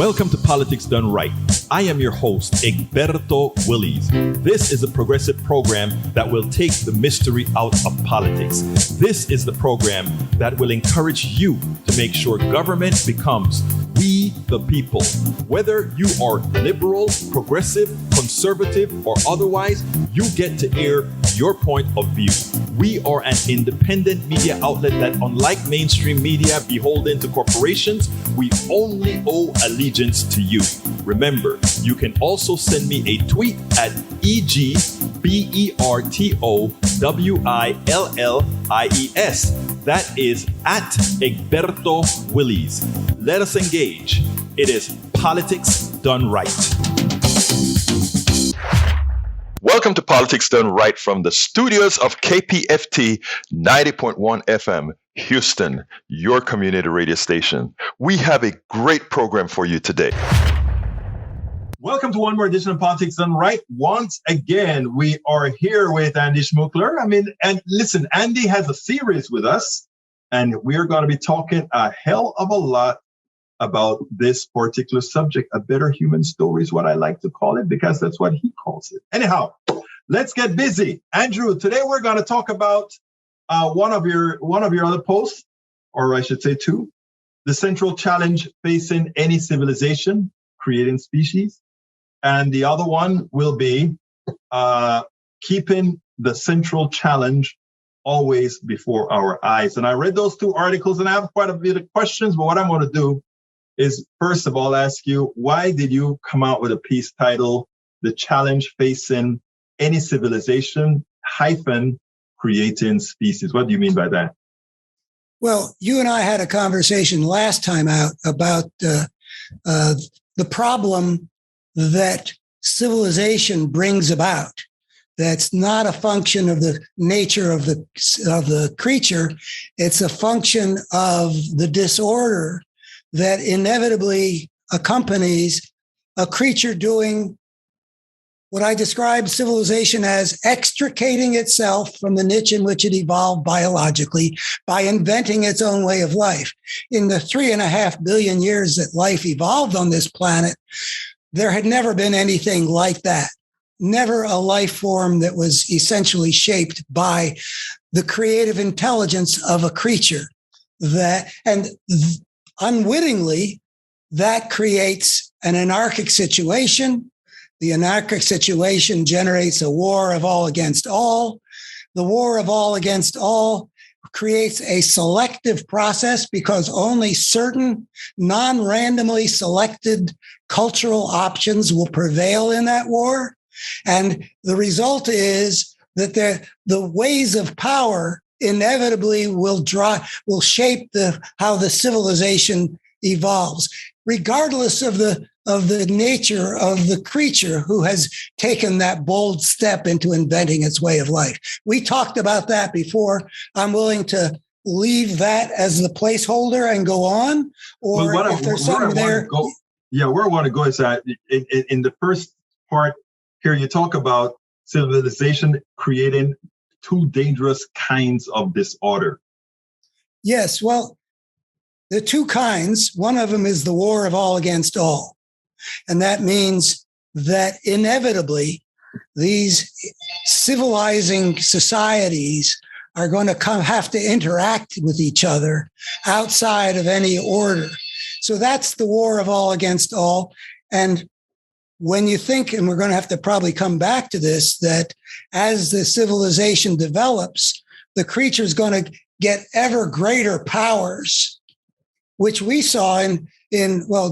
Welcome to Politics Done Right. I am your host, Egberto Willies. This is a progressive program that will take the mystery out of politics. This is the program that will encourage you to make sure government becomes we the people. Whether you are liberal, progressive, conservative, or otherwise, you get to air your point of view. We are an independent media outlet that, unlike mainstream media beholden to corporations, we only owe allegiance to you. Remember, you can also send me a tweet at EGBERTOWILLIES. That is at Egberto Willies. Let us engage. It is Politics Done Right. Welcome to Politics Done Right from the studios of KPFT 90.1 FM, Houston, your community radio station. We have a great program for you today. Welcome to one more edition of Politics Done Right. Once again, we are here with Andy Schmookler. And listen, Andy has a series with us, and we're going to be talking a hell of a lot about this particular subject. A better human story is what I like to call it, because that's what he calls it. Anyhow, let's get busy. Andrew, today we're going to talk about one of your other posts, or I should say two, the central challenge facing any civilization, creating species. And the other one will be keeping the central challenge always before our eyes. And I read those two articles and I have quite a bit of questions, but what I'm going to do is first of all ask you, why did you come out with a piece titled The Challenge Facing Any Civilization - Creating Species? What do you mean by that? Well, you and I had a conversation last time out about the problem that civilization brings about. That's not a function of the nature of the creature. It's a function of the disorder that inevitably accompanies a creature doing what I describe civilization as extricating itself from the niche in which it evolved biologically by inventing its own way of life. In the 3.5 billion years that life evolved on this planet, there had never been anything like that. Never a life form that was essentially shaped by the creative intelligence of a creature. Unwittingly, that creates an anarchic situation. The anarchic situation generates a war of all against all. The war of all against all creates a selective process because only certain non-randomly selected cultural options will prevail in that war. And the result is that the ways of power inevitably will shape how the civilization evolves, regardless of the nature of the creature who has taken that bold step into inventing its way of life. We talked about that before. I'm willing to leave that as the placeholder and go on, or if there's something there. Where I want to go is that in the first part here, you talk about civilization creating two dangerous kinds of disorder. Yes, well, the two kinds, one of them is the war of all against all. And that means that inevitably these civilizing societies are going to have to interact with each other outside of any order. So that's the war of all against all. And when you think, and we're going to have to probably come back to this, that as the civilization develops, the creature is going to get ever greater powers, which we saw in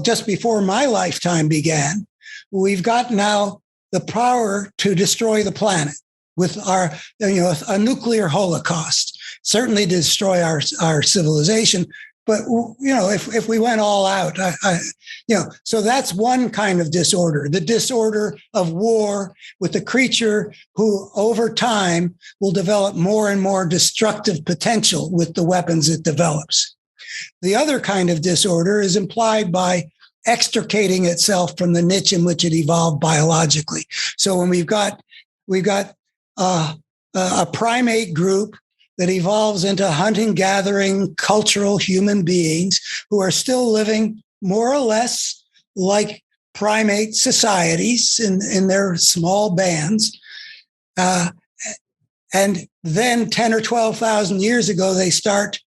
just before my lifetime began. We've got now the power to destroy the planet with a nuclear holocaust, certainly destroy our civilization. But, if we went all out, so that's one kind of disorder, the disorder of war with the creature who over time will develop more and more destructive potential with the weapons it develops. The other kind of disorder is implied by extricating itself from the niche in which it evolved biologically. So when we've got a primate group that evolves into hunting-gathering cultural human beings who are still living more or less like primate societies in their small bands. And then 10 or 12,000 years ago, they start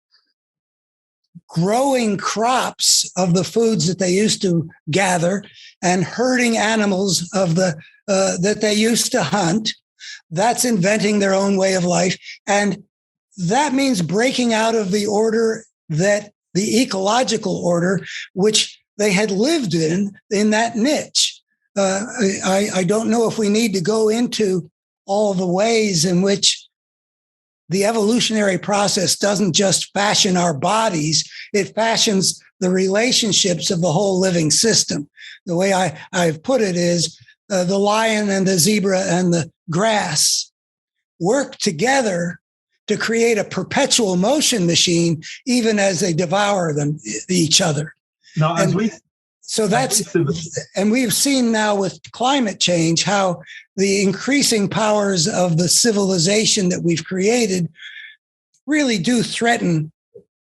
growing crops of the foods that they used to gather and herding animals of the that they used to hunt. That's inventing their own way of life. And that means breaking out of the order that the ecological order, which they had lived in that niche. I don't know if we need to go into all the ways in which the evolutionary process doesn't just fashion our bodies, it fashions the relationships of the whole living system. The way I've put it is the lion and the zebra and the grass work together to create a perpetual motion machine, even as they devour each other. Now, and we've seen now with climate change how the increasing powers of the civilization that we've created really do threaten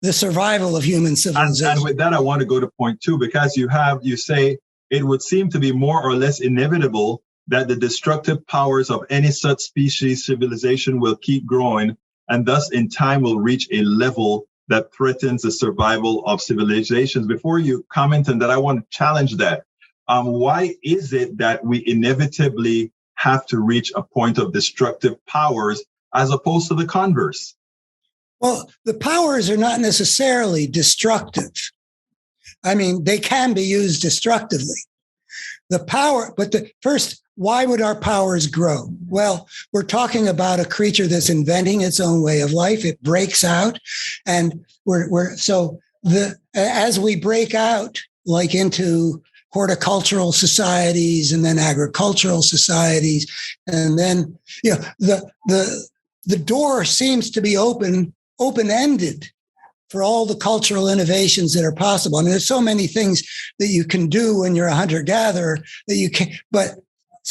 the survival of human civilization. And with that, I want to go to point 2, because you say it would seem to be more or less inevitable that the destructive powers of any such species civilization will keep growing, and thus in time will reach a level that threatens the survival of civilizations. Before you comment on that, I want to challenge that. Why is it that we inevitably have to reach a point of destructive powers as opposed to the converse? Well, the powers are not necessarily destructive. I mean, they can be used destructively. First, why would our powers grow? Well, we're talking about a creature that's inventing its own way of life. It breaks out, and as we break out, like into horticultural societies and then agricultural societies, and then the door seems to be open-ended for all the cultural innovations that are possible. I mean, there's so many things that you can do when you're a hunter-gatherer that you can, but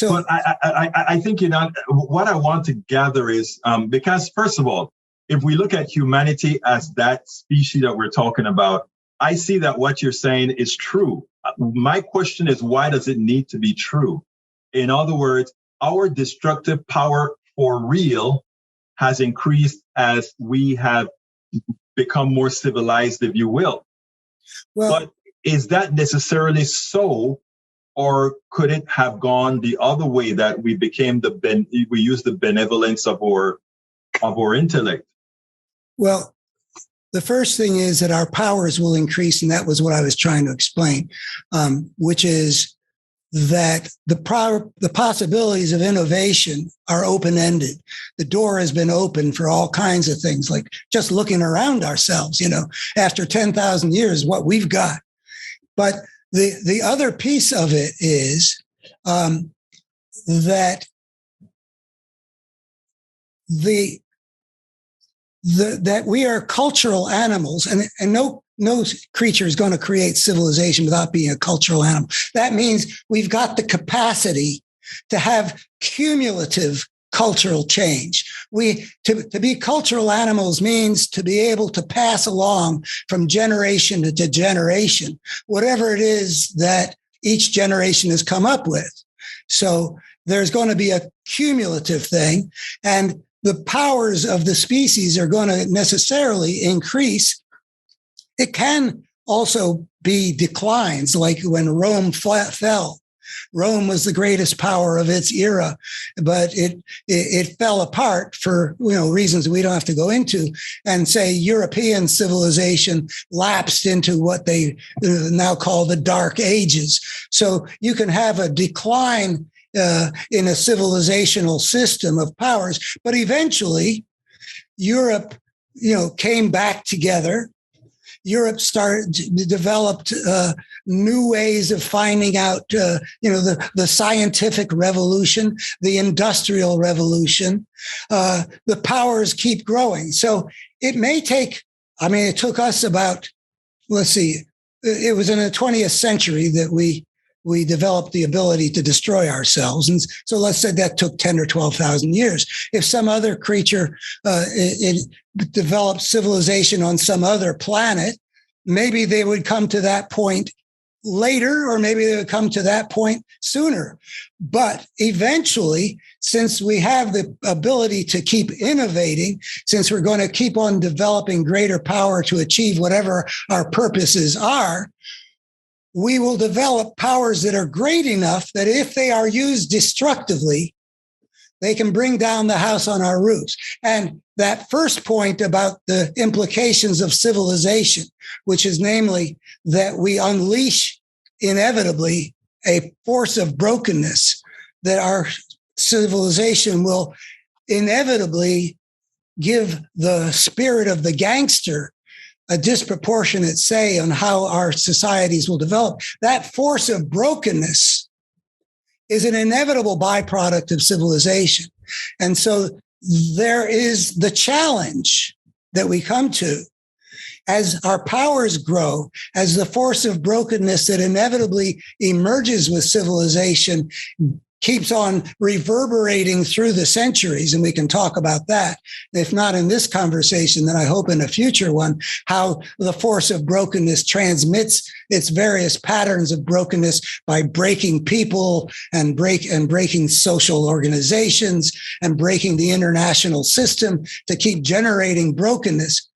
I think, what I want to gather is, because first of all, if we look at humanity as that species that we're talking about, I see that what you're saying is true. My question is, why does it need to be true? In other words, our destructive power for real has increased as we have become more civilized, if you will. Well, but is that necessarily so? Or could it have gone the other way, that we became we use the benevolence of our intellect? Well, the first thing is that our powers will increase, and that was what I was trying to explain, which is that the possibilities of innovation are open-ended. The door has been open for all kinds of things, like just looking around ourselves, after 10,000 years, what we've got. But the other piece of it is that that we are cultural animals, and no creature is going to create civilization without being a cultural animal. That means we've got the capacity to have cumulative cultural change. To be cultural animals means to be able to pass along from generation to generation, whatever it is that each generation has come up with. So there's going to be a cumulative thing, and the powers of the species are going to necessarily increase. It can also be declines, like when Rome fell. Rome was the greatest power of its era, but it fell apart for reasons we don't have to go into. And say European civilization lapsed into what they now call the Dark Ages. So you can have a decline in a civilizational system of powers, but eventually Europe, came back together. Europe developed new ways of finding out, the scientific revolution, the industrial revolution. The powers keep growing. So it may take, it took us about, it was in the 20th century that we developed the ability to destroy ourselves. And so let's say that took 10 or 12,000 years. If some other creature it developed civilization on some other planet, maybe they would come to that point later, or maybe they would come to that point sooner. But eventually, since we have the ability to keep innovating, since we're going to keep on developing greater power to achieve whatever our purposes are, we will develop powers that are great enough that if they are used destructively, they can bring down the house on our roofs. And that first point about the implications of civilization, which is namely that we unleash inevitably a force of brokenness, that our civilization will inevitably give the spirit of the gangster a disproportionate say on how our societies will develop. That force of brokenness is an inevitable byproduct of civilization. And so there is the challenge that we come to as our powers grow, as the force of brokenness that inevitably emerges with civilization keeps on reverberating through the centuries, and we can talk about that, if not in this conversation, then I hope in a future one, how the force of brokenness transmits its various patterns of brokenness by breaking people and breaking social organizations and breaking the international system to keep generating brokenness.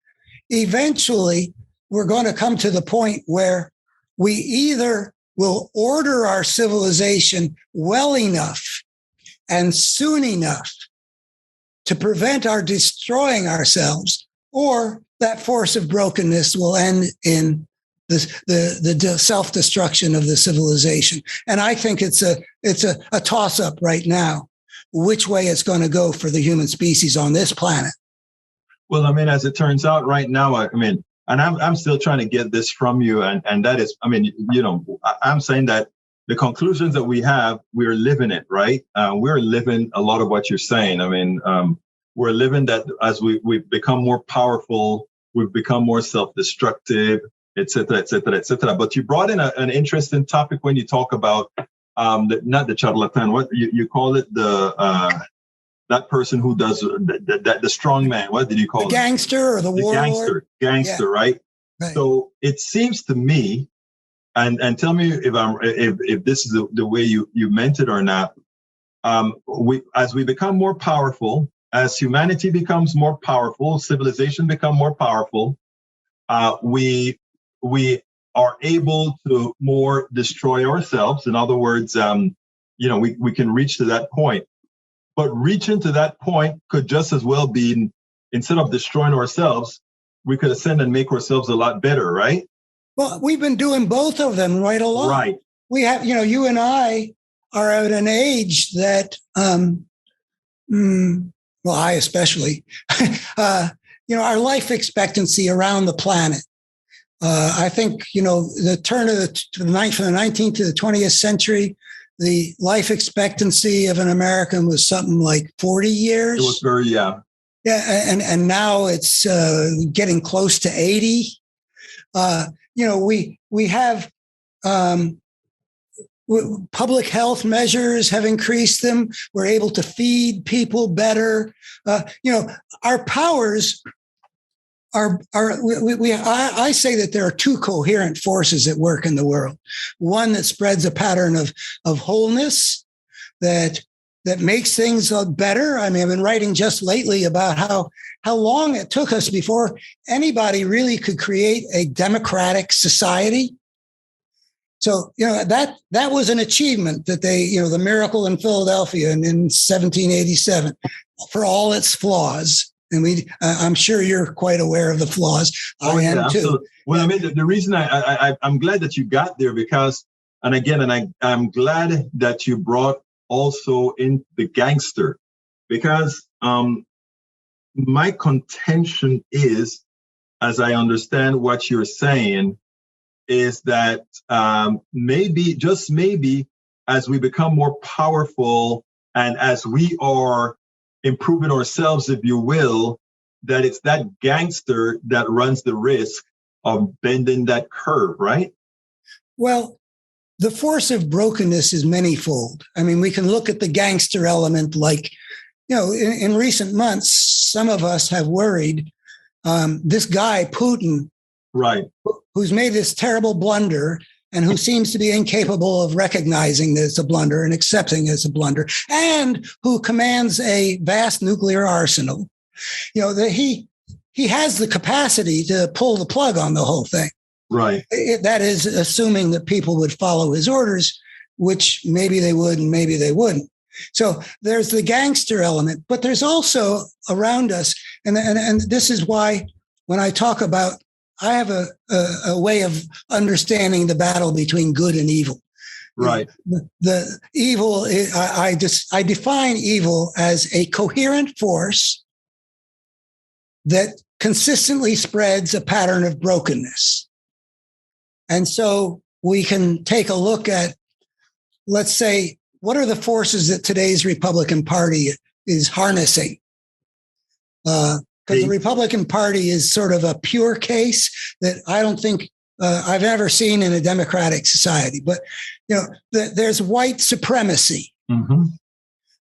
Eventually, we're going to come to the point where we either will order our civilization well enough and soon enough to prevent our destroying ourselves, or that force of brokenness will end in the self-destruction of the civilization. And I think it's a toss-up right now, which way it's going to go for the human species on this planet. Well, I mean, as it turns out right now, and I'm still trying to get this from you, and that is, I'm saying that the conclusions that we have, we're living it, right? We're living a lot of what you're saying. We're living that as we've become more powerful, we've become more self-destructive, et cetera, et cetera, et cetera. But you brought in an interesting topic when you talk about not the charlatan, what you call it, that person who does the strong man. What did you call it? The gangster or the warlord? Gangster, yeah. Right? So it seems to me, and tell me if this is the way you meant it or not. As we become more powerful, as humanity becomes more powerful, civilization become more powerful, we are able to more destroy ourselves. In other words, we can reach to that point. But reaching to that point could just as well be, instead of destroying ourselves, we could ascend and make ourselves a lot better, right? Well, we've been doing both of them right along. Right. We have, you and I are at an age that, I especially, our life expectancy around the planet. I think, the turn of from the 19th to the 20th century, the life expectancy of an American was something like 40 years. It was very, yeah. Yeah, and now it's getting close to 80. We have public health measures have increased them. We're able to feed people better. Our powers I say that there are two coherent forces at work in the world. One that spreads a pattern of wholeness that makes things better. I've been writing just lately about how long it took us before anybody really could create a democratic society. So, that was an achievement that the miracle in Philadelphia in 1787, for all its flaws. And I'm sure you're quite aware of the flaws. I am too. Absolutely. Well, the reason I'm glad that you got there because, and I'm glad that you brought also in the gangster, because my contention is, as I understand what you're saying, is that maybe, just maybe, as we become more powerful and as we are improving ourselves, if you will, that it's that gangster that runs the risk of bending that curve, right? Well, the force of brokenness is manyfold. We can look at the gangster element like, in recent months, some of us have worried this guy, Putin, right, who's made this terrible blunder and who seems to be incapable of recognizing this a blunder and accepting it as a blunder, and who commands a vast nuclear arsenal, that he has the capacity to pull the plug on the whole thing. Right. That is assuming that people would follow his orders, which maybe they would and maybe they wouldn't. So there's the gangster element, but there's also around us, and this is why when I talk about, I have a way of understanding the battle between good and evil. Right. The evil, I define evil as a coherent force that consistently spreads a pattern of brokenness. And so we can take a look at, let's say, what are the forces that today's Republican Party is harnessing? Because the Republican Party is sort of a pure case that I don't think I've ever seen in a democratic society. But, there's white supremacy. Mm-hmm.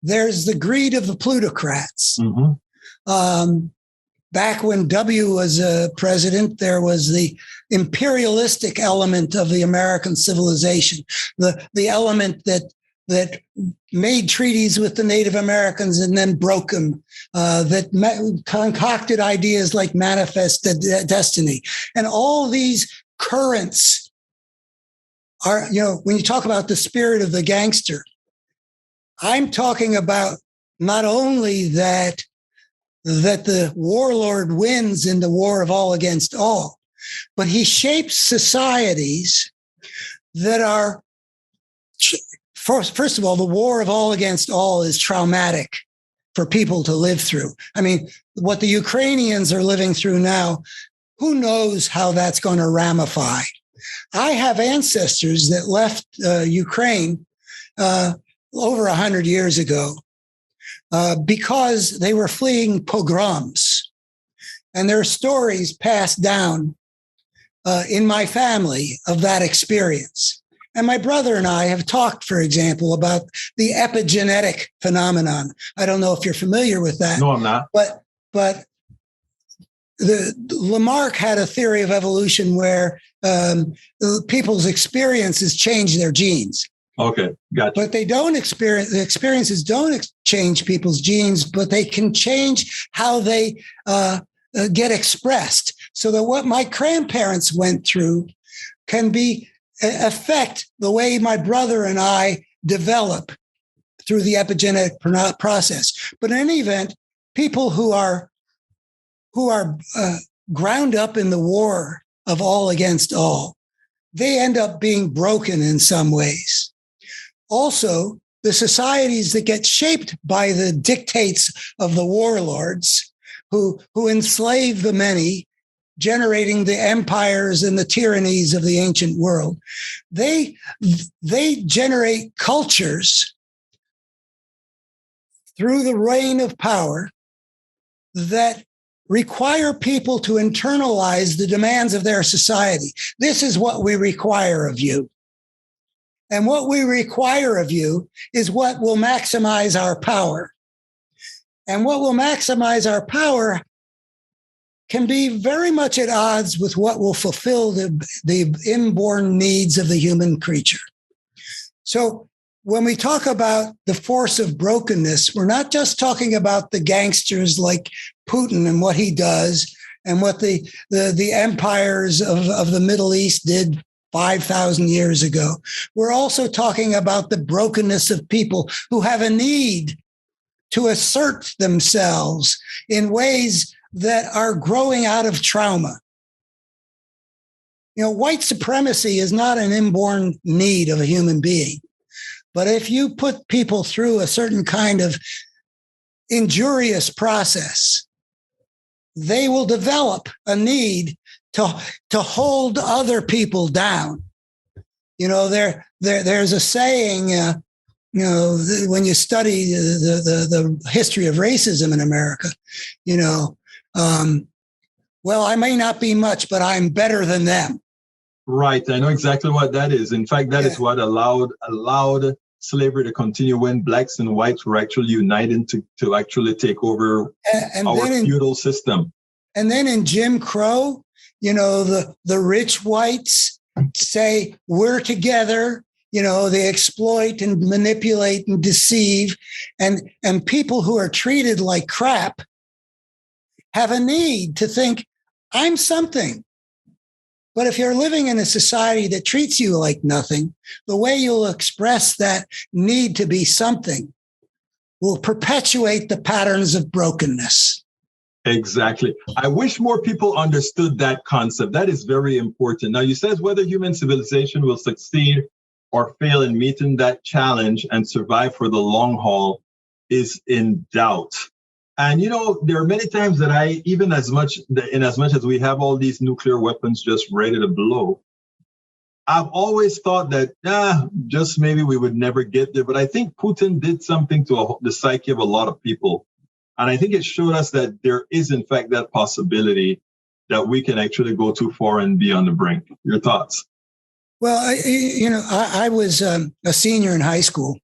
There's the greed of the plutocrats. Mm-hmm. Back when W was president, there was the imperialistic element of the American civilization, the element that made treaties with the Native Americans and then broke them, that concocted ideas like manifest destiny. And all these currents are, when you talk about the spirit of the gangster, I'm talking about not only that the warlord wins in the war of all against all, but he shapes societies that are, first of all, the war of all against all is traumatic for people to live through. I mean, what the Ukrainians are living through now, who knows how that's going to ramify? I have ancestors that left Ukraine over 100 years ago because they were fleeing pogroms. And there are stories passed down in my family of that experience. And my brother and I have talked, for example, about the epigenetic phenomenon. I don't know if you're familiar with that. No, I'm not. But Lamarck had a theory of evolution where people's experiences change their genes. Okay, gotcha. But they don't experience, the experiences don't change people's genes, but they can change how they get expressed. So that what my grandparents went through can affect the way my brother and I develop through the epigenetic process. But in any event, people who are ground up in the war of all against all, they end up being broken in some ways. Also, the societies that get shaped by the dictates of the warlords who enslave the many, generating the empires and the tyrannies of the ancient world, they generate cultures through the reign of power that require people to internalize the demands of their society. This is what we require of you. And what we require of you is what will maximize our power. And what will maximize our power can be very much at odds with what will fulfill the inborn needs of the human creature. So when we talk about the force of brokenness, we're not just talking about the gangsters like Putin and what he does and what the empires of the Middle East did 5,000 years ago. We're also talking about the brokenness of people who have a need to assert themselves in ways that are growing out of trauma. White supremacy is not an inborn need of a human being. But if you put people through a certain kind of injurious process, they will develop a need to hold other people down. There's a saying, when you study the history of racism in America, well, I may not be much, but I'm better than them. Right. I know exactly what that is. In fact, that is what allowed slavery to continue when blacks and whites were actually united to actually take over our feudal system. And then in Jim Crow, the rich whites say we're together. They exploit and manipulate and deceive, and people who are treated like crap have a need to think, I'm something. But if you're living in a society that treats you like nothing, the way you'll express that need to be something will perpetuate the patterns of brokenness. Exactly. I wish more people understood that concept. That is very important. Now, you said whether human civilization will succeed or fail in meeting that challenge and survive for the long haul is in doubt. And, there are many times that in as much as we have all these nuclear weapons just ready to blow, I've always thought that, just maybe we would never get there. But I think Putin did something to the psyche of a lot of people. And I think it showed us that there is, in fact, that possibility that we can actually go too far and be on the brink. Your thoughts? Well, I was a senior in high school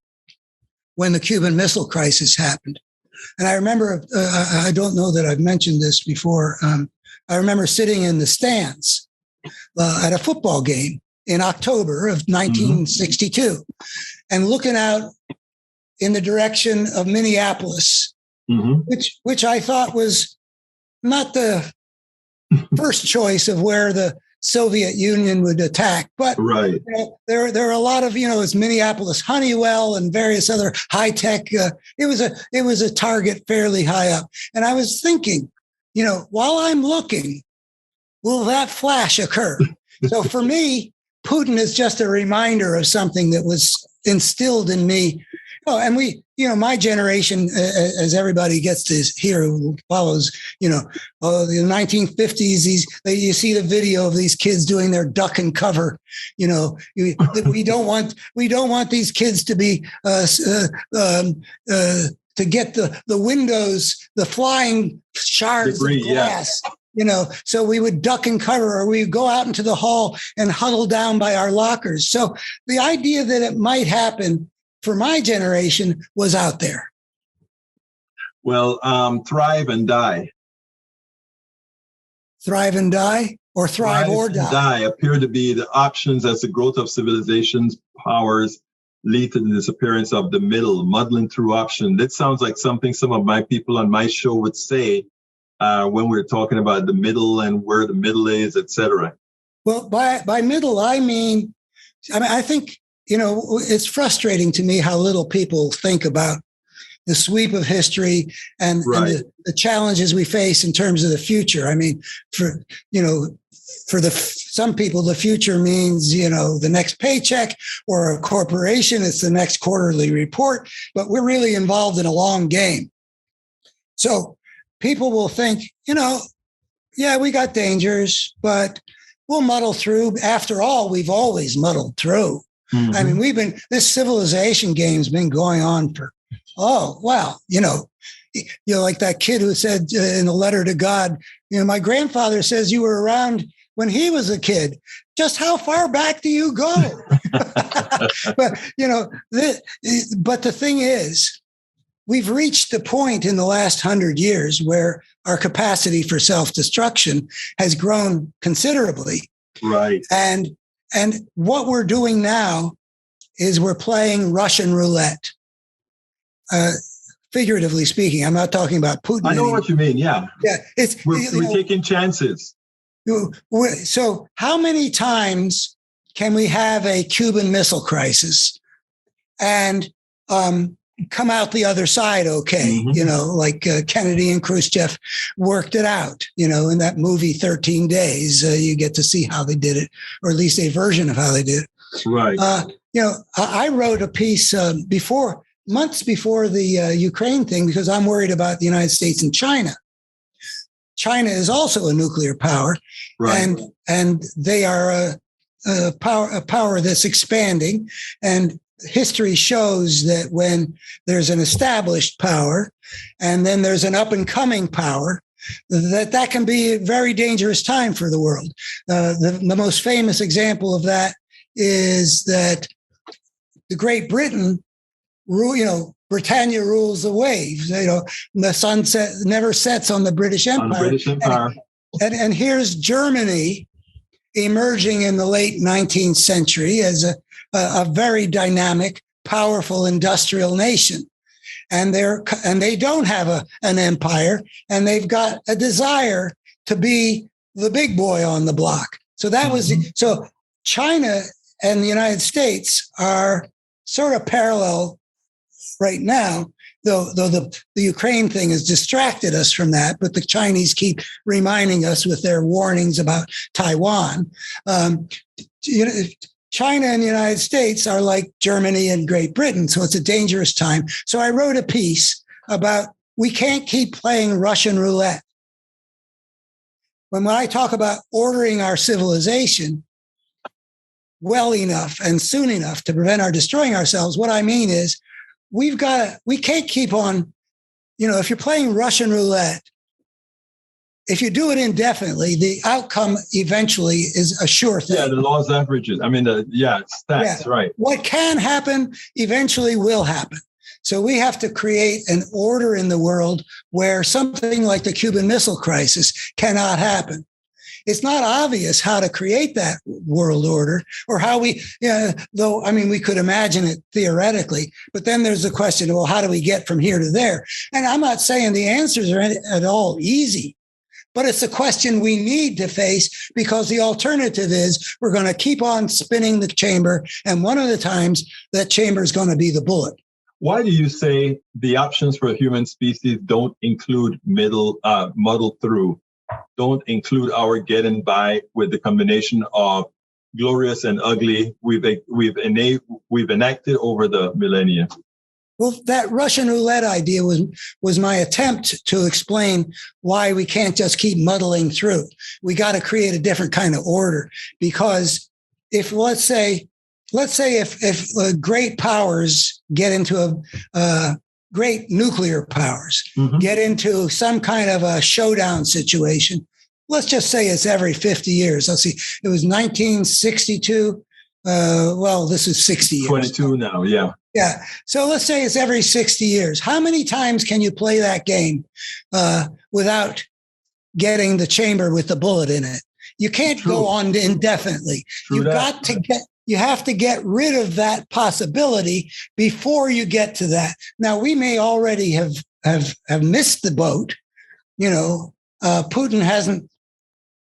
when the Cuban Missile Crisis happened. And I remember, I don't know that I've mentioned this before. I remember sitting in the stands at a football game in October of 1962 and looking out in the direction of Minneapolis, which I thought was not the first choice of where the Soviet Union would attack, but right. There are a lot of it's Minneapolis Honeywell and various other high tech. It was a target fairly high up, and I was thinking, while I'm looking, will that flash occur? So for me, Putin is just a reminder of something that was instilled in me. Oh, and my generation, as everybody gets to hear who follows, the 1950s, you see the video of these kids doing their duck and cover. We don't want these kids to be to get the windows, the flying shards of glass. So we would duck and cover, or we would go out into the hall and huddle down by our lockers. So the idea that it might happen for my generation was out there. Well, thrive and die. Thrive and die, or thrive or die? Die appear to be the options as the growth of civilizations' powers lead to the disappearance of the middle, muddling through option. That sounds like something some of my people on my show would say when we're talking about the middle and where the middle is, etc. Well, by middle, I think, it's frustrating to me how little people think about the sweep of history and the challenges we face in terms of the future. I mean, for some people, the future means, the next paycheck, or a corporation, it's the next quarterly report, but we're really involved in a long game. So people will think, we got dangers, but we'll muddle through. After all, we've always muddled through. I mean, this civilization game's been going on for, like that kid who said in the letter to God, my grandfather says you were around when he was a kid. Just how far back do you go? But, but the thing is, we've reached the point in the last 100 years where our capacity for self-destruction has grown considerably. Right. And what we're doing now is we're playing Russian roulette, figuratively speaking. I'm not talking about Putin. I know what you mean. Yeah. Yeah. We're taking chances. So how many times can we have a Cuban Missile Crisis and come out the other side okay? Like Kennedy and Khrushchev worked it out. In that movie 13 Days, you get to see how they did it, or at least a version of how they did it. Right. I wrote a piece months before the Ukraine thing, because I'm worried about the United States and China. China is also a nuclear power, right. and they are a power that's expanding. And history shows that when there's an established power and then there's an up and coming power, that can be a very dangerous time for the world. The most famous example of that is that the Great Britain, Britannia rules the waves. The sun never sets on the British Empire. On the British Empire. And here's Germany emerging in the late 19th century as a very dynamic, powerful industrial nation. And they don't have an empire, and they've got a desire to be the big boy on the block. So so China and the United States are sort of parallel right now, though the Ukraine thing has distracted us from that, but the Chinese keep reminding us with their warnings about Taiwan. China and the United States are like Germany and Great Britain, so it's a dangerous time. So I wrote a piece about we can't keep playing Russian roulette. When I talk about ordering our civilization well enough and soon enough to prevent our destroying ourselves, what I mean is we can't keep on, if you're playing Russian roulette, if you do it indefinitely, the outcome eventually is a sure thing. Yeah, the law's averages. I mean, it's stats, right. What can happen eventually will happen. So we have to create an order in the world where something like the Cuban Missile Crisis cannot happen. It's not obvious how to create that world order or how we could imagine it theoretically, but then there's the question, well, how do we get from here to there? And I'm not saying the answers are at all easy, but it's a question we need to face, because the alternative is we're going to keep on spinning the chamber, and one of the times that chamber is going to be the bullet. Why do you say the options for a human species don't include muddle through, don't include our getting by with the combination of glorious and ugly we've enacted over the millennia? Well, that Russian roulette idea was my attempt to explain why we can't just keep muddling through. We got to create a different kind of order, because if let's say if great powers get into great nuclear powers get into some kind of a showdown situation, let's just say it's every 50 years. Let's see, it was 1962. This is 60 years. 22 now, yeah. Yeah. So let's say it's every 60 years. How many times can you play that game without getting the chamber with the bullet in it? You can't go on indefinitely. You have to get rid of that possibility before you get to that. Now, we may already have missed the boat. Putin hasn't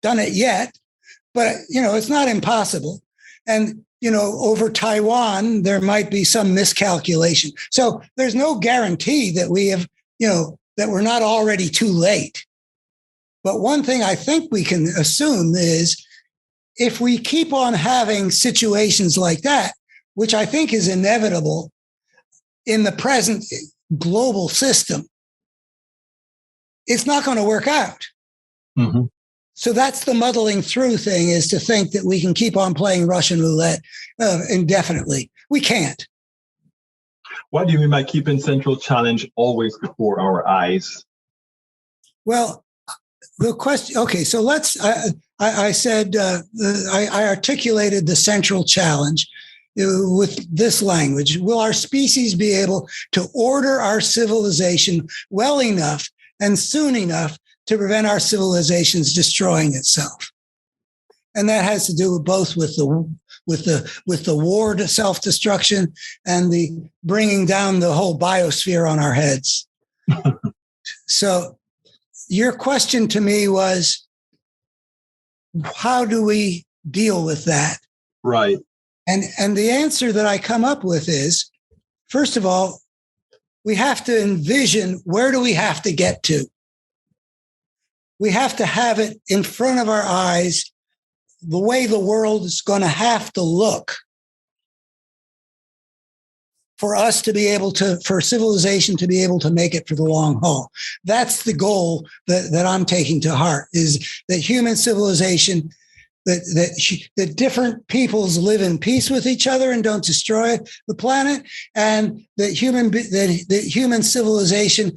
done it yet, but it's not impossible. And over Taiwan, there might be some miscalculation. So there's no guarantee that we have, that we're not already too late. But one thing I think we can assume is if we keep on having situations like that, which I think is inevitable in the present global system, it's not going to work out. Mm-hmm. So that's the muddling through thing, is to think that we can keep on playing Russian roulette indefinitely. We can't. What do you mean by keeping central challenge always before our eyes? Well, the question, okay, so I said, I articulated the central challenge with this language. Will our species be able to order our civilization well enough and soon enough to prevent our civilization's destroying itself? And that has to do both with the war to self-destruction and the bringing down the whole biosphere on our heads. So your question to me was, how do we deal with that? Right. And the answer that I come up with is, first of all, we have to envision, where do we have to get to? We have to have it in front of our eyes, the way the world is going to have to look for us to be able to, for civilization to be able to make it for the long haul. That's the goal that I'm taking to heart, is that human civilization, that different peoples live in peace with each other and don't destroy the planet, and that human civilization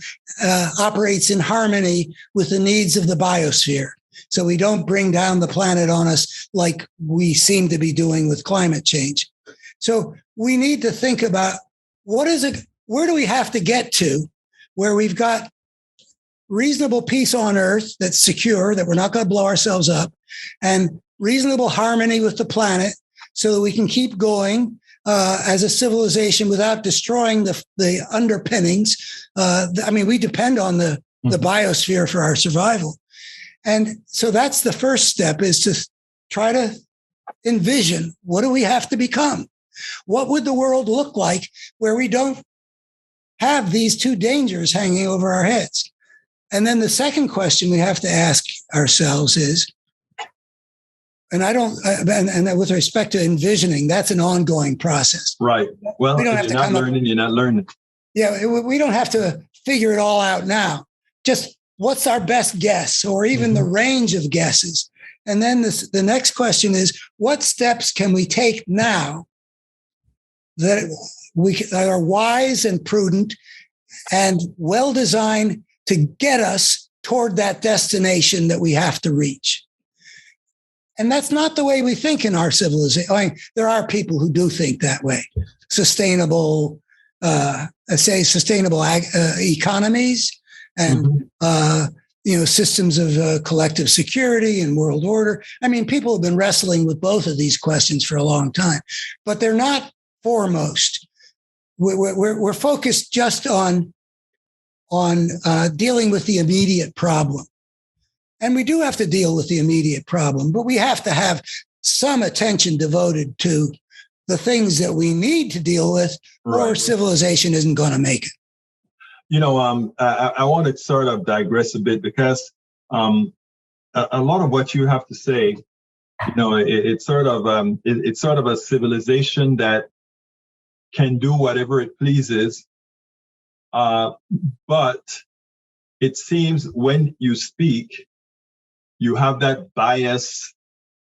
operates in harmony with the needs of the biosphere. So we don't bring down the planet on us like we seem to be doing with climate change. So we need to think about, where do we have to get to where we've got reasonable peace on Earth that's secure, that we're not going to blow ourselves up, and reasonable harmony with the planet so that we can keep going as a civilization without destroying the underpinnings. We depend on the biosphere for our survival. And so that's the first step, is to try to envision, what do we have to become? What would the world look like where we don't have these two dangers hanging over our heads? And then the second question we have to ask ourselves is, and with respect to envisioning, that's an ongoing process. Right. Well, we don't if you're not learning. Yeah, we don't have to figure it all out now. Just what's our best guess, or even the range of guesses? And then the next question is, what steps can we take now that are wise and prudent and well-designed to get us toward that destination that we have to reach? And that's not the way we think in our civilization. There are people who do think that way. Sustainable economies and systems of collective security and world order. People have been wrestling with both of these questions for a long time, but they're not foremost. We're focused just on dealing with the immediate problem. And we do have to deal with the immediate problem, but we have to have some attention devoted to the things that we need to deal with, or civilization isn't going to make it. I want to sort of digress a bit, because a lot of what you have to say, it's sort of a civilization that can do whatever it pleases. But it seems when you speak, you have that bias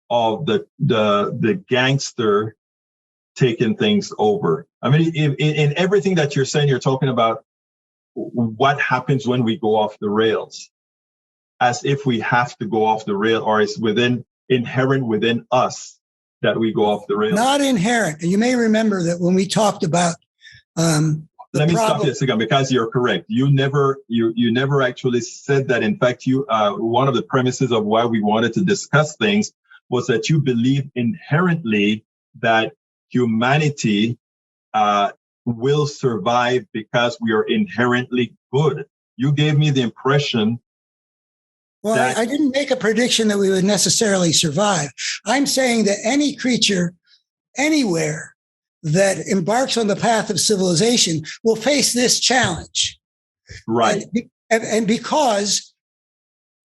of the gangster taking things over. In everything that you're saying, you're talking about what happens when we go off the rails, as if we have to go off the rail, or it's inherent within us that we go off the rails. Not inherent. And you may remember that when we talked about let me stop this again, because you're correct. You never actually said that. In fact, one of the premises of why we wanted to discuss things was that you believe inherently that humanity will survive because we are inherently good. You gave me the impression. Well, I didn't make a prediction that we would necessarily survive. I'm saying that any creature anywhere that embarks on the path of civilization will face this challenge. Right. And because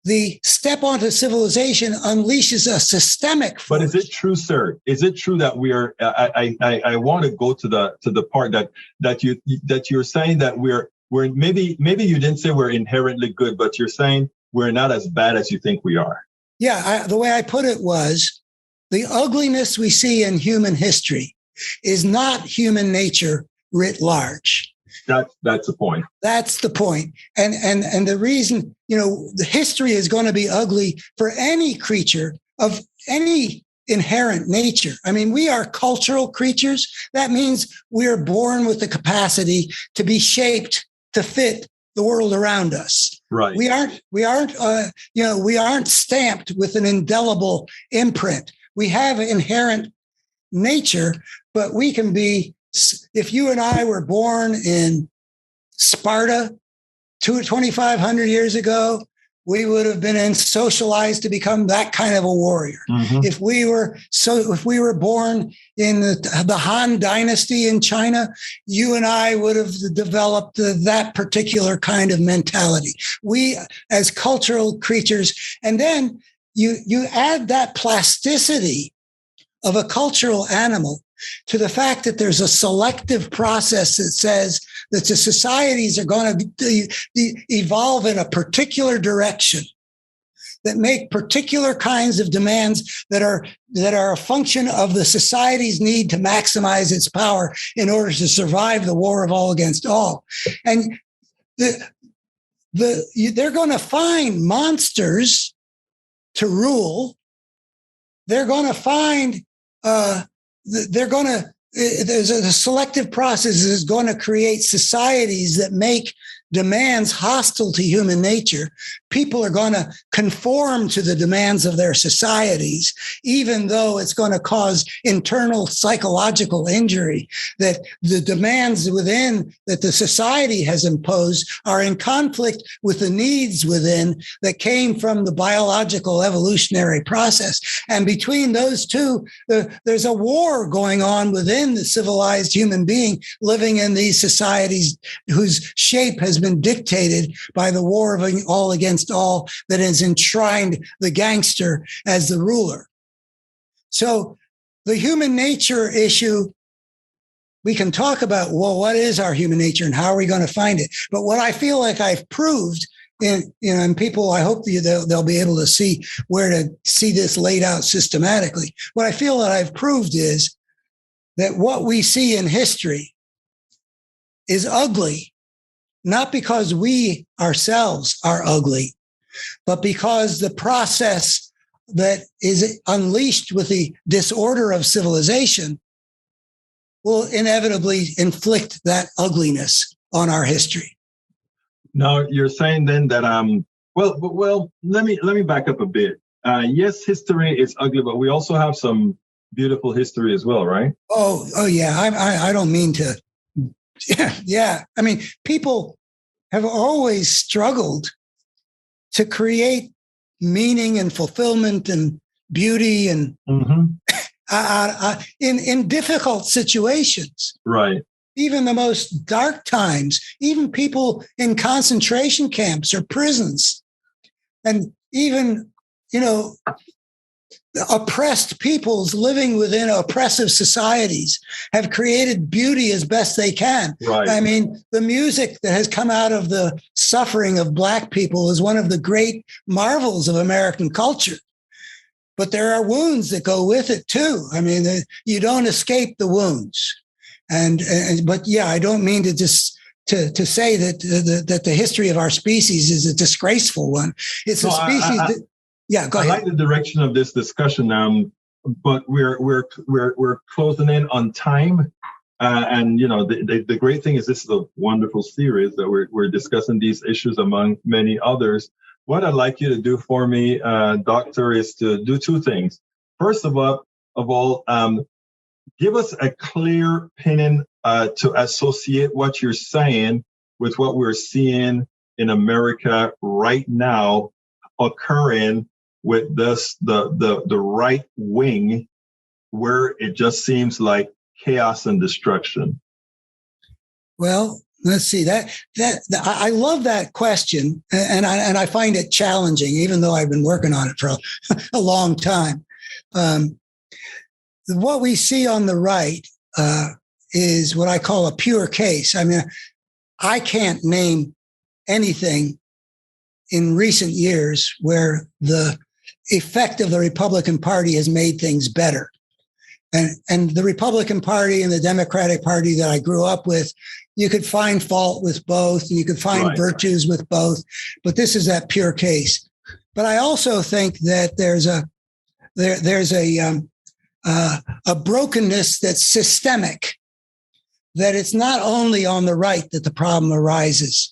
the step onto civilization unleashes a systemic force. But is it true, sir? Is it true that we are? I want to go to the part that you're saying that we're maybe you didn't say we're inherently good, but you're saying we're not as bad as you think we are. Yeah, the way I put it was, the ugliness we see in human history is not human nature writ large. That's the point. That's the point. And the reason, the history is going to be ugly for any creature of any inherent nature. We are cultural creatures. That means we are born with the capacity to be shaped to fit the world around us. Right. We aren't stamped with an indelible imprint. We have inherent nature, but we can be, if you and I were born in Sparta 2,500 years ago, we would have been socialized to become that kind of a warrior. Mm-hmm. If we were born in the Han Dynasty in China, you and I would have developed that particular kind of mentality. We, as cultural creatures, and then you add that plasticity of a cultural animal to the fact that there's a selective process that says that the societies are going to evolve in a particular direction, that make particular kinds of demands that are a function of the society's need to maximize its power in order to survive the war of all against all. And they're going to find monsters to rule. They're going to find there's a selective process is going to create societies that make demands hostile to human nature, people are going to conform to the demands of their societies, even though it's going to cause internal psychological injury, that the demands within that the society has imposed are in conflict with the needs within that came from the biological evolutionary process. And between those two, there's a war going on within the civilized human being living in these societies whose shape has been dictated by the war of all against all that has enshrined the gangster as the ruler. So the human nature issue, we can talk about, well, what is our human nature and how are we going to find it? But what I feel like I've proved and people, I hope they'll be able to see where to see this laid out systematically. What I feel that I've proved is that what we see in history is ugly, not because we ourselves are ugly, but because the process that is unleashed with the disorder of civilization will inevitably inflict that ugliness on our history. Now, you're saying then that well, let me back up a bit. Yes, history is ugly, but we also have some beautiful history as well, right? Oh yeah. I don't mean to. Yeah. I mean, people have always struggled to create meaning and fulfillment and beauty and in difficult situations. Right. Even the most dark times, even people in concentration camps or prisons, and even, oppressed peoples living within oppressive societies have created beauty as best they can. Right. I mean, the music that has come out of the suffering of Black people is one of the great marvels of American culture. But there are wounds that go with it too. I mean, you don't escape the wounds. But yeah, I don't mean to just to say that the history of our species is a disgraceful one. It's a species yeah, go ahead. I like the direction of this discussion, but we're closing in on time, and the great thing is this is a wonderful series that we're discussing these issues among many others. What I'd like you to do for me, Doctor, is to do two things. First of all, give us a clear opinion to associate what you're saying with what we're seeing in America right now occurring with the right wing, where it just seems like chaos and destruction. Well, let's see that I love that question, and I find it challenging, even though I've been working on it for a long time. What we see on the right is what I call a pure case. I mean, I can't name anything in recent years where the effect of the Republican Party has made things better. And the Republican Party and the Democratic Party that I grew up with, you could find fault with both, and you could find virtues with both, but this is that pure case. But I also think that there's a brokenness that's systemic, that it's not only on the right that the problem arises.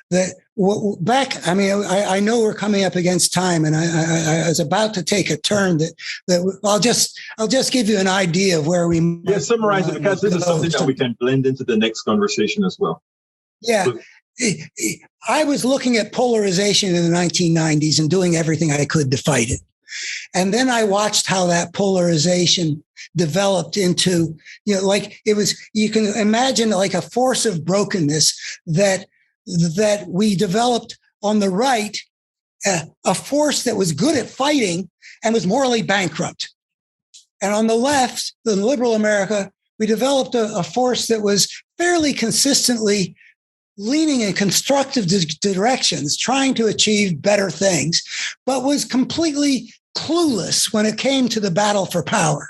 That I know we're coming up against time, and I was about to take a turn that I'll just give you an idea of where we. Yeah, summarize it, because this is something that we can blend into the next conversation as well. Yeah. I was looking at polarization in the 1990s and doing everything I could to fight it. And then I watched how that polarization developed into, like it was, you can imagine like a force of brokenness that we developed on the right, a force that was good at fighting and was morally bankrupt. And on the left, the liberal America, we developed a force that was fairly consistently leaning in constructive directions, trying to achieve better things, but was completely clueless when it came to the battle for power.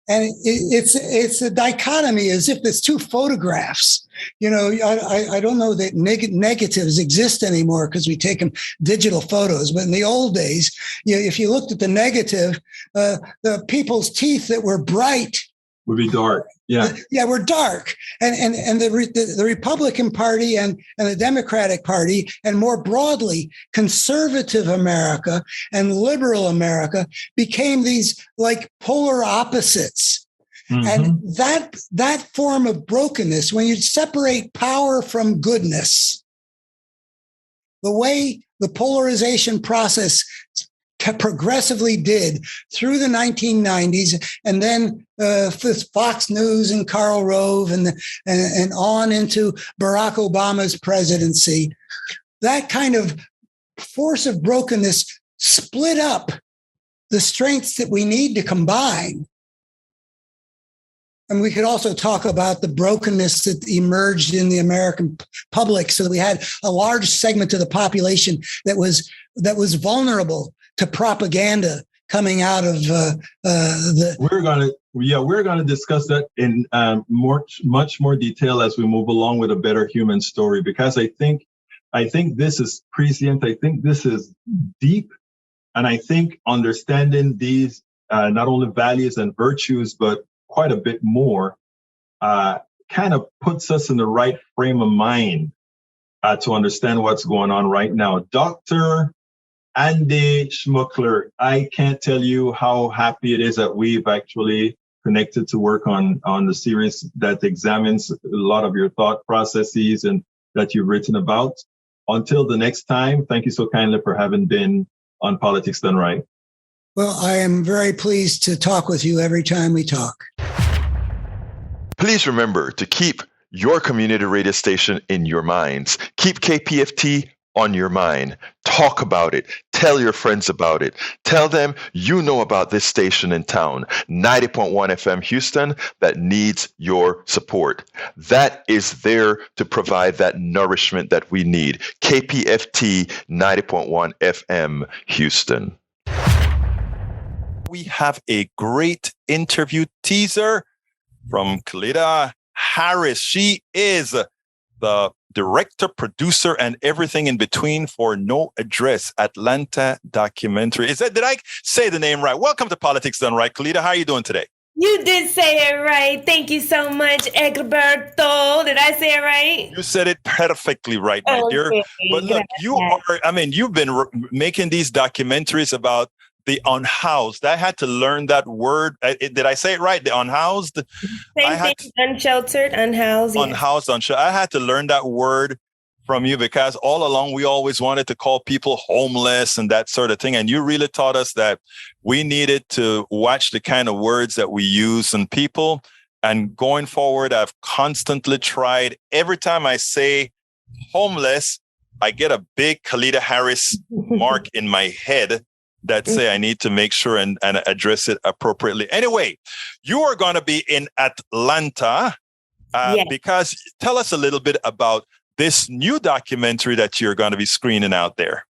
And it's a dichotomy, as if it's two photographs. I don't know that negatives exist anymore because we take them digital photos. But in the old days, if you looked at the negative, the people's teeth that were bright Would be dark. Yeah. Yeah, we're dark. And the Republican Party and the Democratic Party, and more broadly, conservative America and liberal America became these like polar opposites. Mm-hmm. And that form of brokenness, when you separate power from goodness, the way the polarization process progressively did through the 1990s, and then with Fox News and Karl Rove and on into Barack Obama's presidency, that kind of force of brokenness split up the strengths that we need to combine. And we could also talk about the brokenness that emerged in the American public, so that we had a large segment of the population that was vulnerable to propaganda coming out of the. We're gonna discuss that in much more detail as we move along with A Better Human Story, because I think this is prescient. I think this is deep, and I think understanding these not only values and virtues, but quite a bit more, kind of puts us in the right frame of mind to understand what's going on right now. Dr. Andy Schmookler, I can't tell you how happy it is that we've actually connected to work on the series that examines a lot of your thought processes and that you've written about. Until the next time, thank you so kindly for having been on Politics Done Right. Well, I am very pleased to talk with you every time we talk. Please remember to keep your community radio station in your minds. Keep KPFT on your mind. Talk about it. Tell your friends about it. Tell them you know about this station in town, 90.1 FM Houston, that needs your support. That is there to provide that nourishment that we need. KPFT 90.1 FM Houston. We have a great interview teaser from Caletta Harris. She is the director, producer, and everything in between for No Address Atlanta documentary. Did I say the name right? Welcome to Politics Done Right, Caletta. How are you doing today? You did say it right. Thank you so much, Egberto. Did I say it right? You said it perfectly right, my dear. But look, you've been making these documentaries about the unhoused. I had to learn that word. Did I say it right? The unhoused? Same thing. Unsheltered, unhoused. Unhoused, yes. Unsheltered. I had to learn that word from you, because all along we always wanted to call people homeless and that sort of thing. And you really taught us that we needed to watch the kind of words that we use on people. And going forward, I've constantly tried. Every time I say homeless, I get a big Caletta Harris mark in my head that say I need to make sure and address it appropriately. Anyway, you are going to be in Atlanta yes. Because tell us a little bit about this new documentary that you're going to be screening out there.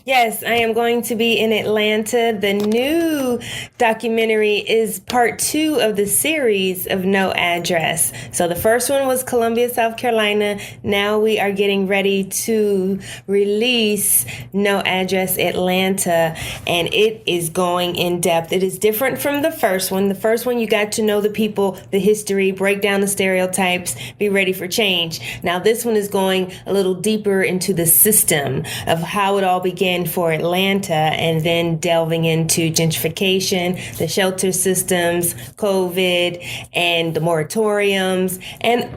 Yes, I am going to be in Atlanta. The new documentary is part 2 of the series of No Address. So the first one was Columbia, South Carolina. Now we are getting ready to release No Address Atlanta, and it is going in depth. It is different from the first one. The first one, you got to know the people, the history, break down the stereotypes, be ready for change. Now this one is going a little deeper into the system of how it all began for Atlanta, and then delving into gentrification, the shelter systems, COVID, and the moratoriums, and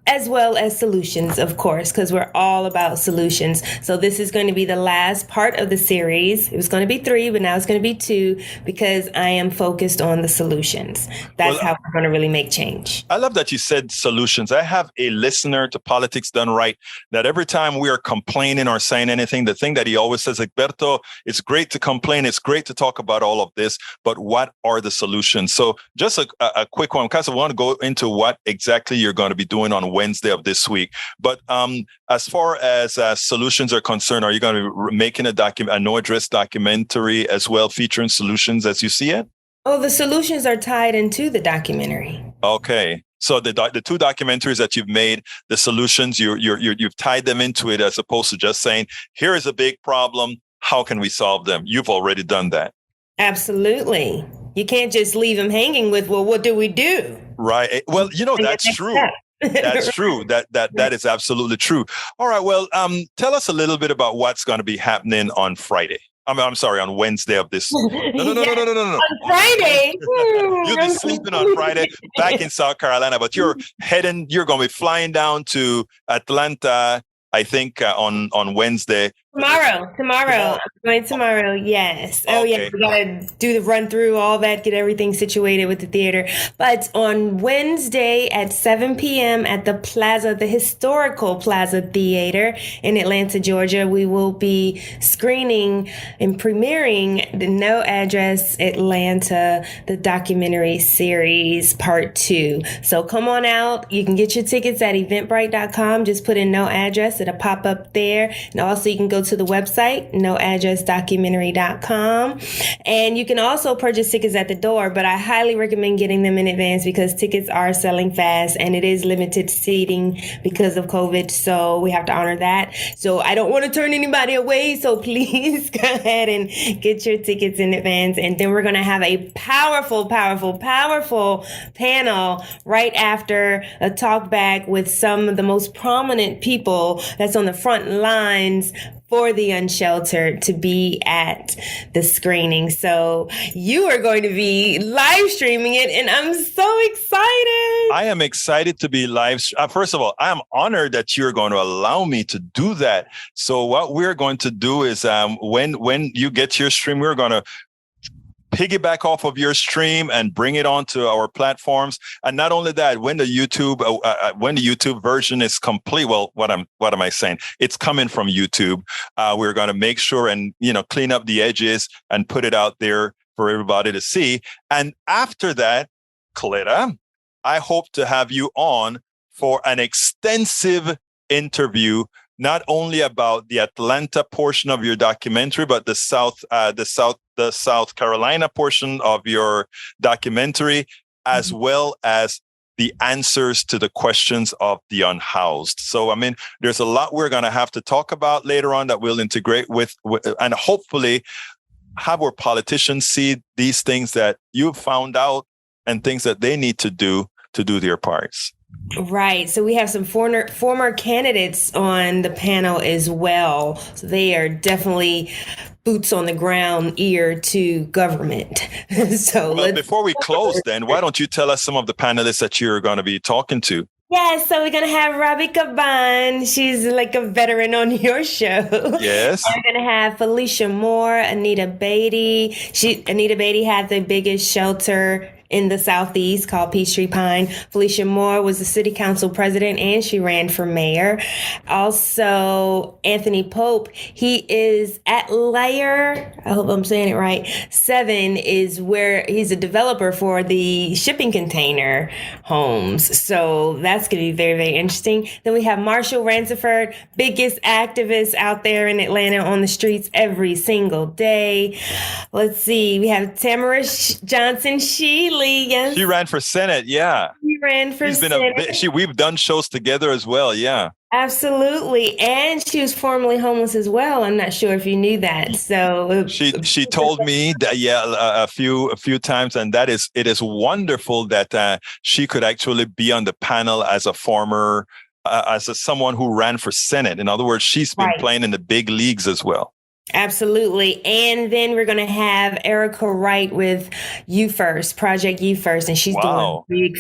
as well as solutions, of course, because we're all about solutions. So this is going to be the last part of the series. It was going to be 3, but now it's going to be 2, because I am focused on the solutions. That's how we're going to really make change. I love that you said solutions. I have a listener to Politics Done Right that every time we are complaining or saying anything, the thing that he always says, Egberto, it's great to complain. It's great to talk about all of this, but what are the solutions? So just a quick one, because I want to go into what exactly you're going to be doing on Wednesday of this week. But as far as solutions are concerned, are you going to be making a No Address documentary as well, featuring solutions as you see it? Oh, the solutions are tied into the documentary. Okay. So the 2 documentaries that you've made, the solutions, you've tied them into it, as opposed to just saying, here is a big problem. How can we solve them? You've already done that. Absolutely. You can't just leave them hanging with, well, what do we do? Right. Well, that's true. That's true. That is absolutely true. All right. Well, tell us a little bit about what's going to be happening on Friday. I'm sorry, on Wednesday of this. No. On Friday. You'll be sleeping on Friday back in South Carolina, but you're going to be flying down to Atlanta, I think, on Wednesday. Tomorrow. I'm going tomorrow. Yes. Oh, yeah. We got to do the run through, all that, get everything situated with the theater. But on Wednesday at 7 p.m. at the historical Plaza Theater in Atlanta, Georgia, we will be screening and premiering the No Address Atlanta, the documentary series part 2. So come on out. You can get your tickets at eventbrite.com. Just put in No Address. It'll pop up there. And also you can go to the website, noaddressdocumentary.com. And you can also purchase tickets at the door, but I highly recommend getting them in advance because tickets are selling fast and it is limited seating because of COVID. So we have to honor that. So I don't want to turn anybody away. So please go ahead and get your tickets in advance. And then we're going to have a powerful panel right after a talk back with some of the most prominent people that's on the front lines for the unsheltered to be at the screening. So you are going to be live streaming it, and I'm so excited. I am excited to be live. First of all, I am honored that you're going to allow me to do that. So what we're going to do is when you get your stream, we're going to piggyback off of your stream and bring it onto our platforms. And not only that, when the YouTube version is complete, well, what am I saying? It's coming from YouTube. We're going to make sure and clean up the edges and put it out there for everybody to see. And after that, Caletta, I hope to have you on for an extensive interview, not only about the Atlanta portion of your documentary, but the South Carolina portion of your documentary, as well as the answers to the questions of the unhoused. So, there's a lot we're going to have to talk about later on that we'll integrate with and hopefully have our politicians see these things that you've found out and things that they need to do their parts. Right. So we have some former candidates on the panel as well. So they are definitely boots on the ground, ear to government. Before we close, then, why don't you tell us some of the panelists that you're going to be talking to? Yes, so we're going to have Robbie Caban. She's like a veteran on your show. Yes. And we're going to have Felicia Moore, Anita Beatty. Anita Beatty had the biggest shelter in the Southeast called Peachtree Pine. Felicia Moore was the city council president and she ran for mayor. Also, Anthony Pope, he is at Layer, I hope I'm saying it right, 7 is where he's a developer for the shipping container homes. So that's going to be very, very interesting. Then we have Marshall Ransford, biggest activist out there in Atlanta on the streets every single day. Let's see, we have Tamara Johnson-Shealy. Yes. She ran for Senate, yeah. She ran for Senate. We've done shows together as well, yeah. Absolutely. And she was formerly homeless as well. I'm not sure if you knew that. So she told me that, a few times, and it is wonderful that she could actually be on the panel as a former, someone who ran for Senate. In other words, she's been playing in the big leagues as well. Absolutely. And then we're going to have Erica Wright with You First, Project You First. And she's doing big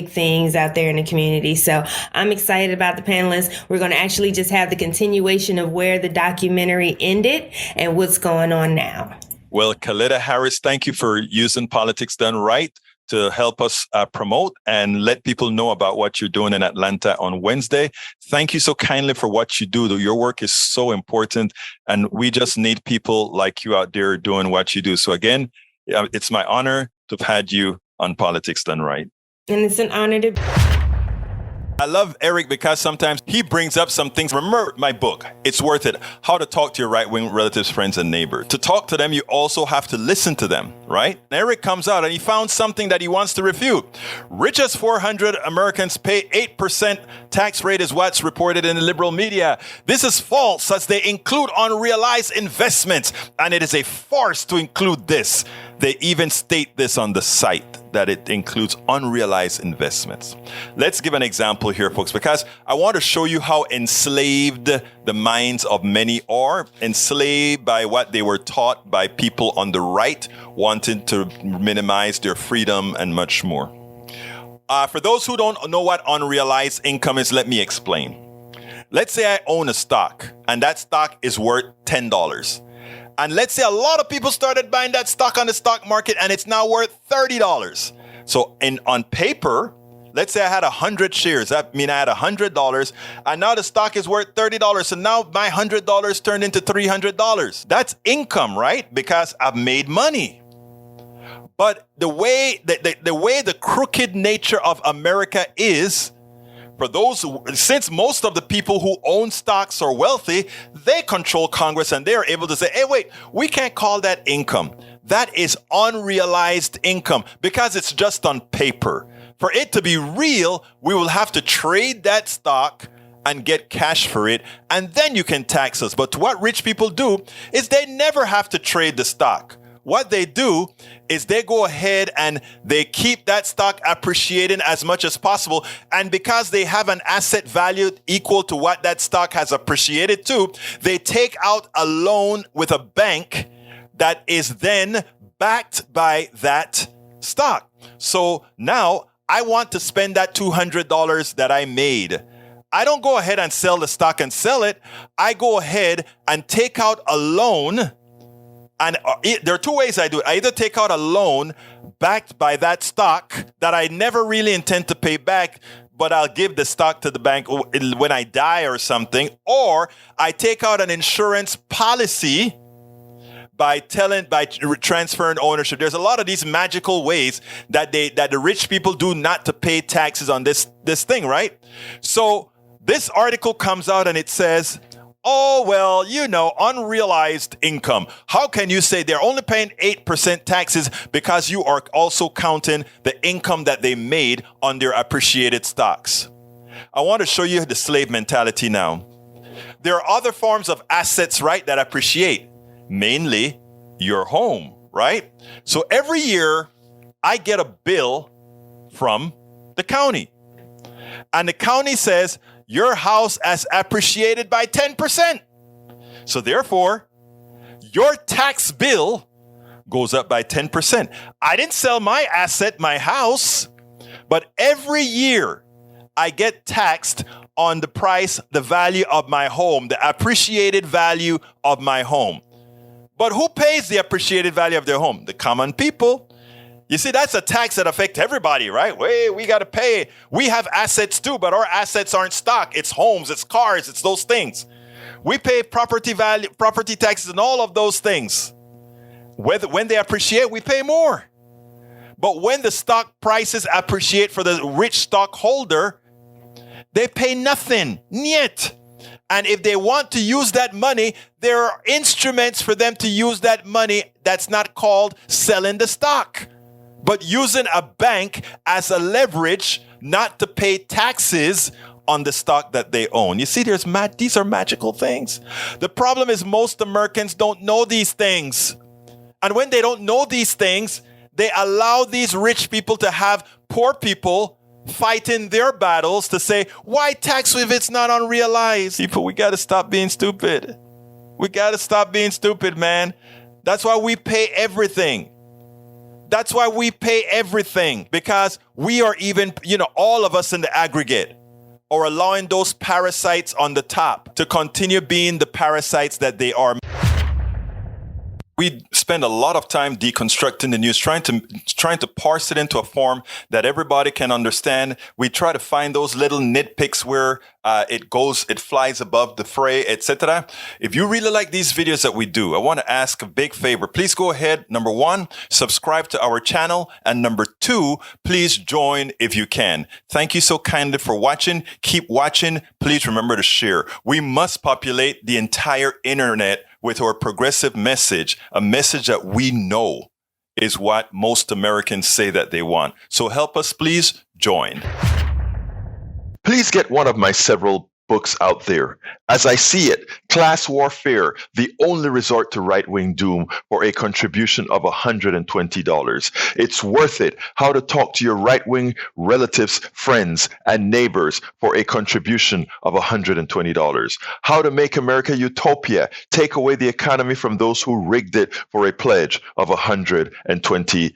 things out there in the community. So I'm excited about the panelists. We're going to actually just have the continuation of where the documentary ended and what's going on now. Well, Caletta Harris, thank you for using Politics Done Right to help us promote and let people know about what you're doing in Atlanta on Wednesday. Thank you so kindly for what you do. Your work is so important, and we just need people like you out there doing what you do. So again, it's my honor to have had you on Politics Done Right. And it's an honor to... I love Eric because sometimes he brings up some things. Remember my book, It's Worth It, How to Talk to Your Right-Wing Relatives, Friends, and Neighbors. To talk to them, you also have to listen to them, right? Eric comes out and he found something that he wants to refute. Richest 400 Americans pay 8% tax rate is what's reported in the liberal media. This is false as they include unrealized investments, and it is a farce to include this. They even state this on the site that it includes unrealized investments. Let's give an example here, folks, because I want to show you how enslaved the minds of many are, enslaved by what they were taught by people on the right, wanting to minimize their freedom and much more. For those who don't know what unrealized income is, let me explain. Let's say I own a stock, and that stock is worth $10. And let's say a lot of people started buying that stock on the stock market, and it's now worth $30. So on paper, let's say I had 100 shares. That means I had $100, and now the stock is worth $30. So now my $100 turned into $300. That's income, right? Because I've made money. But the way the crooked nature of America is, since most of the people who own stocks are wealthy, they control Congress and they're able to say, hey, wait, we can't call that income. That is unrealized income because it's just on paper. For it to be real, we will have to trade that stock and get cash for it, and then you can tax us. But what rich people do is they never have to trade the stock. What they do is they go ahead and they keep that stock appreciating as much as possible. And because they have an asset value equal to what that stock has appreciated to, they take out a loan with a bank that is then backed by that stock. So now I want to spend that $200 that I made. I don't go ahead and sell the stock and sell it. I go ahead and take out a loan. And there are two ways I do it. I either take out a loan backed by that stock that I never really intend to pay back, but I'll give the stock to the bank when I die or something, or I take out an insurance policy by transferring ownership. There's a lot of these magical ways that the rich people do not to pay taxes on this thing, right? So this article comes out and it says, oh, well, unrealized income. How can you say they're only paying 8% taxes because you are also counting the income that they made on their appreciated stocks? I want to show you the slave mentality now. There are other forms of assets, right, that appreciate, mainly your home, right? So every year I get a bill from the county, and the county says, your house has appreciated by 10%. So therefore, your tax bill goes up by 10%. I didn't sell my asset, my house, but every year I get taxed on the price, the value of my home, the appreciated value of my home. But who pays the appreciated value of their home? The common people. You see, that's a tax that affects everybody, right? We got to pay. We have assets too, but our assets aren't stock. It's homes, it's cars, it's those things. We pay property taxes and all of those things. When they appreciate, we pay more. But when the stock prices appreciate for the rich stockholder, they pay nothing, niet. And if they want to use that money, there are instruments for them to use that money that's not called selling the stock, but using a bank as a leverage not to pay taxes on the stock that they own. You see, these are magical things. The problem is most Americans don't know these things. And when they don't know these things, they allow these rich people to have poor people fighting their battles to say, why tax if it's not unrealized? People, we got to stop being stupid. We got to stop being stupid, man. That's why we pay everything. That's why we pay everything, because we are even, all of us in the aggregate are allowing those parasites on the top to continue being the parasites that they are. We spend a lot of time deconstructing the news, trying to parse it into a form that everybody can understand. We try to find those little nitpicks where it flies above the fray, etc. If you really like these videos that we do, I want to ask a big favor. Please go ahead. Number 1, subscribe to our channel. And number 2, please join if you can. Thank you so kindly for watching. Keep watching. Please remember to share. We must populate the entire internet with our progressive message, a message that we know is what most Americans say that they want. So help us, please join. Please get one of my several books out there. As I see it, Class Warfare, the only resort to right-wing doom, for a contribution of $120. It's worth it. How to Talk to Your Right-Wing Relatives, Friends, and Neighbors, for a contribution of $120. How to Make America Utopia, Take Away the Economy from Those Who Rigged It, for a pledge of $120.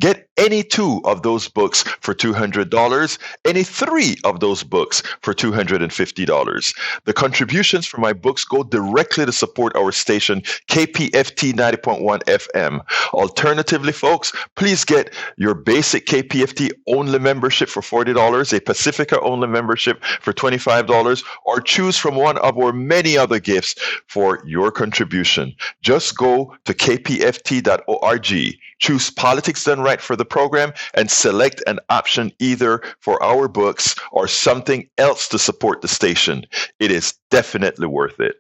Get any 2 of those books for $200, any 3 of those books for $250. The contributions for my books go directly to support our station, KPFT 90.1 FM. Alternatively, folks, please get your basic KPFT only membership for $40, a Pacifica only membership for $25, or choose from one of our many other gifts for your contribution. Just go to kpft.org, choose Politics Done Right for the program, and select an option either for our books or something else to support the station. It is definitely worth it.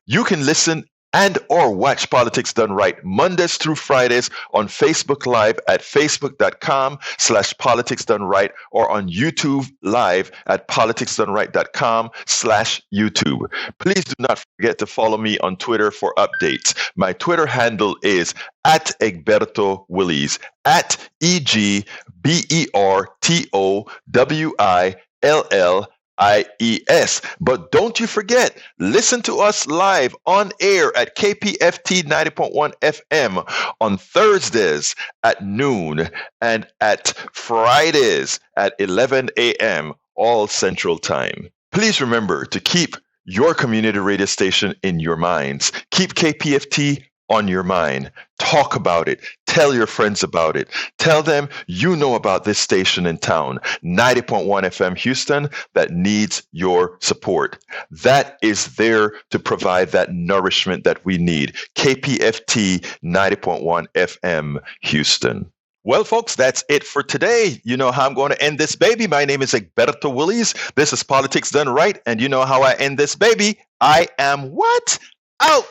You can listen and or watch Politics Done Right Mondays through Fridays on Facebook Live at facebook.com/Politics Done Right, or on YouTube Live at politicsdoneright.com/YouTube. Please do not forget to follow me on Twitter for updates. My Twitter handle is @Egberto Willies, @EGBERTOWILLIES. But don't you forget, listen to us live on air at KPFT 90.1 FM on Thursdays at noon and at Fridays at 11 a.m. all Central Time. Please remember to keep your community radio station in your minds. Keep KPFT on your mind. Talk about it. Tell your friends about it. Tell them you know about this station in town, 90.1 FM Houston, that needs your support. That is there to provide that nourishment that we need. KPFT 90.1 FM Houston. Well, folks, that's it for today. You know how I'm going to end this baby. My name is Egberto Willies. This is Politics Done Right. And you know how I end this baby. I am what? Out.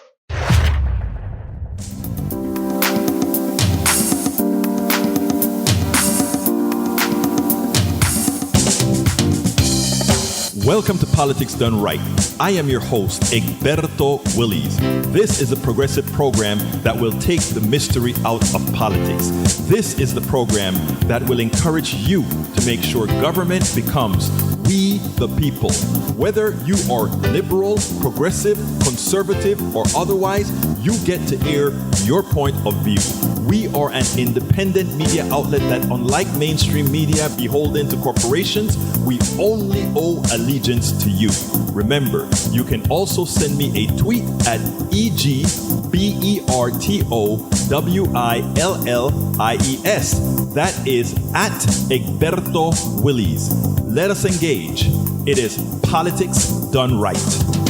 Welcome to Politics Done Right. I am your host, Egberto Willies. This is a progressive program that will take the mystery out of politics. This is the program that will encourage you to make sure government becomes we the people. Whether you are liberal, progressive, conservative, or otherwise, you get to air your point of view. We are an independent media outlet that, unlike mainstream media beholden to corporations, we only owe allegiance to you. Remember, you can also send me a tweet at EGBERTOWILLIES. That is at Egberto Willies. Let us engage. It is Politics Done Right.